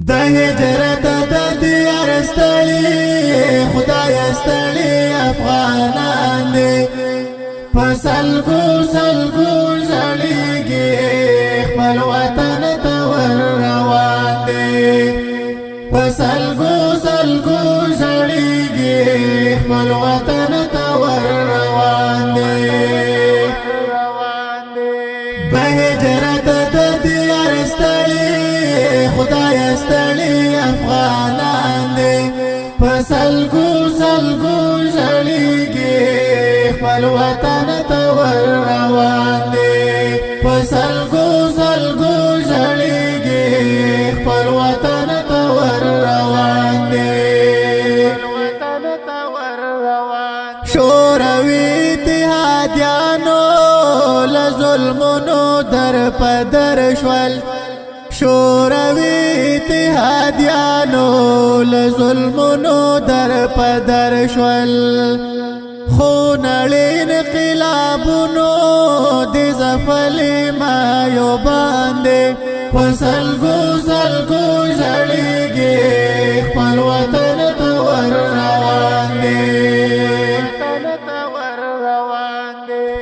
د هجرت د دیار ستړي خدای ستړي افغانان دي په سلګو سلګو ژړېږي خپل وطن ته ور روان دي په سلګو سلګو ژړېږي خپل وطن ته ور روان دي په هجرت د دیار ستړي خدای ستړي افغانان دي په سلګو سلګو ژړېږي خپل وطن ته ور روان دي په سلګو سلګو ژړېږي خپل وطن ته ور روان دي شوروي اتحادیانو له ظلمونو در په در شول شوروي اتحادیانو له ظلمونو در په در شول خو نړۍ انقلابونو د ځپلې مایو باندې په سلګو سلګو ژړېږي خپل وطن ته ور روان دي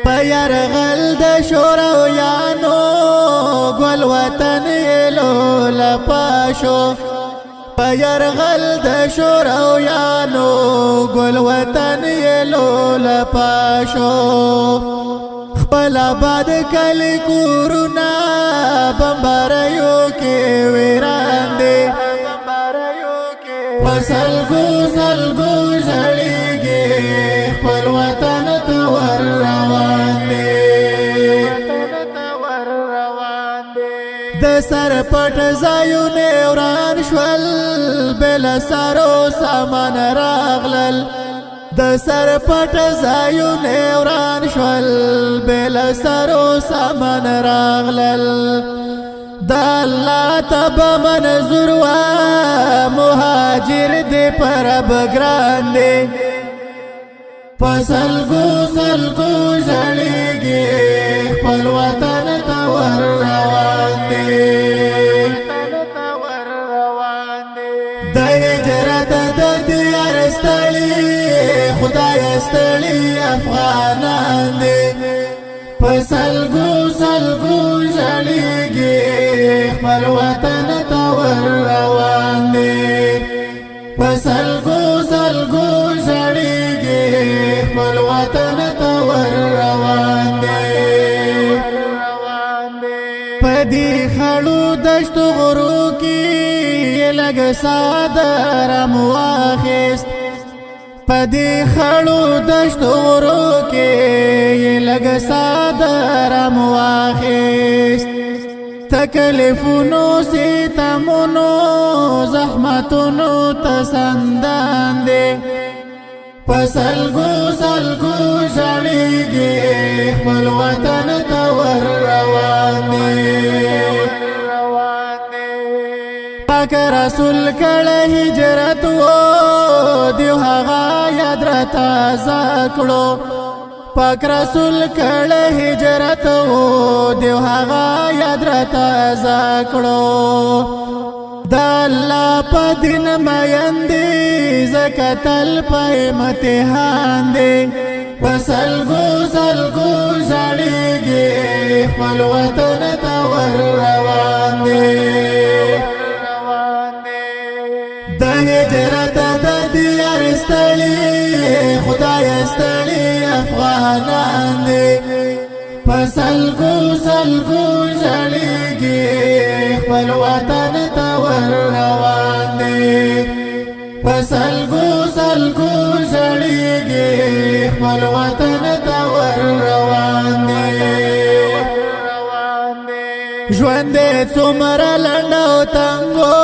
په یرغل د شورویانو ګل وطن لولا پاشو په یرغل د شورویانو ګل وطن لولا پاشو خپل آباد کلی کورونه بمباریو کې ویران دي په سلګو سلګو ژړېږي خپل وطن ته ور روان دي د سر پټ ځایونه وران شول بل سرو سامان راغلل د سر پټ ځایونه وران شول بل سرو سامان راغلل د الله تب منظور وا مهاجر دې پر بګران دي پسلګو سلګو ژړېږي خپل وطن ته ور روان دي د هجرت د دیار ستړي خدای ستړي افغانان دي په سلګو سلګو ژړېږي خپل وطن ته ور روان دي په سلګو سلګو ژړېږي خپل وطن ته ور روان دي په دې خړو دشتو غرو کې لږ ساده رمواخیست په دې خړو دشتو غرو کې لږ ساده رمواخیست تکلیفونو ستمونو زحمتونو تسندان دي په سلګو سلګو ژړېږي خپل وطن ته ور روان دي پاک رسول کړه هجرت وو دیو هغه یاد را تازه کړو پاک رسول کړه هجرت وو دیو هغه یاد را تازه کړو د الله په دین مېندې زکتل په امتحان دي په سلګو سلګو ژړېږي خپل وطن ته ور روان دي د هجرت د دیار ستړي خدای ستړي افغانان دي په سلګو سلګو ژړېږي خپل وطن ته ور روان دي په سلګو سلګو ژړېږي خپل وطن ته ور روان دي ژوند څومره لنډ او تنګو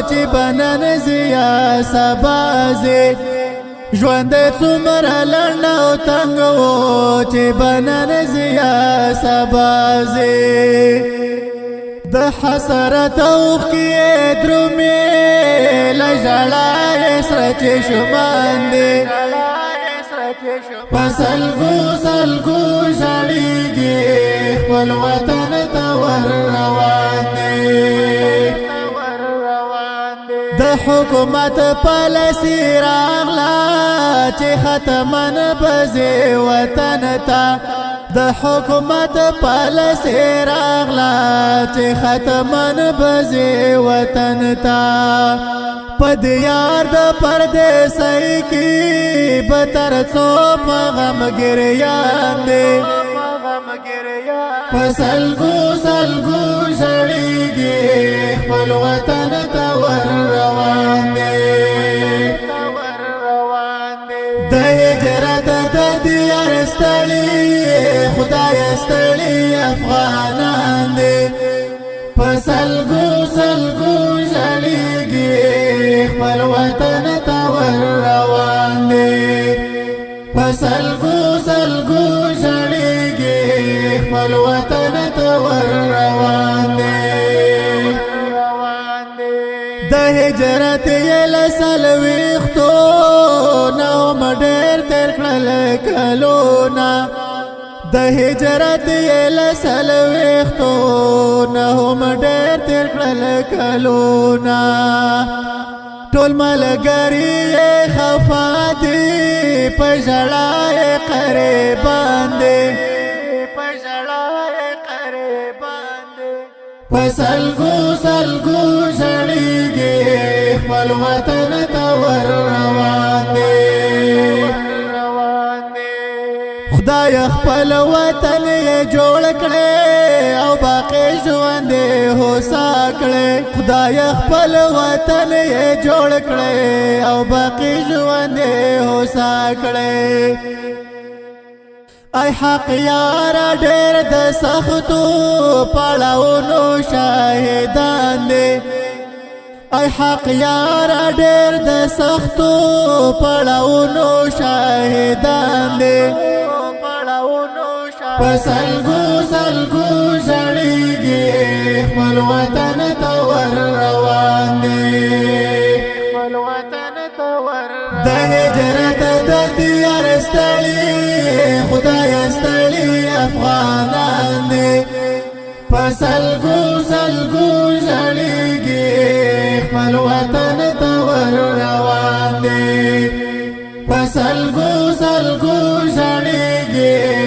چې بنن زیا سبا زی ژوند څومره لنډ او تنګو چې بنن زیا سبا زی د حسرت اوخې درومې لژړا سره چشمان دي په سلګو سلګو ژړېږي خپل وطن ته ور روان دي حکومت پالیسی راغلا چې ختمن بزي وطن تا د حکومت پالیسی راغلا چې ختمن بزي وطن تا پد یار د پردیسۍ کې بتر څو په غم ګریان دی پسلګو سلګو ژړېږي خپل وطن ته ور روان دی د هجرت د دیار ستړي خدای ستړي افغانان دی پسلګو سلګو ژړېږي خپل وطن ته ور روان دی پسلګو سلګو ژړېږي خپل وطن ته ور روان دی د هجرت یې له څلوېښتو نه هم ډېر تېر کړل کلونه د هجرت یې له څلوېښتو نه هم ډېر تېر کړل کلونه ټول ملګري یې خفا دي په ژړا یې قریبان دي پسلګو سلګو ژړېږي خپل وطن ته ور روان دی خدای خپل وطن یې جوړ کړی او باقي ژوند یې هوسا کړی خدای خپل وطن یې جوړ کړی او باقي ژوند یې هوسا کړی ای حق یارا ډېر د سختو پړاوونو شاهدان دی ای حق یارا ډېر د سختو پړاوونو شاهدان دی پسلګو سلګو ژړېږي خپل وطن ته ور روان دی د هجرت د دیار ستړي خدای ستړي افغانان دی پسلګو سلګو ژړېږي خپل وطن ته ور روان دی پسلګو سلګو ژړېږي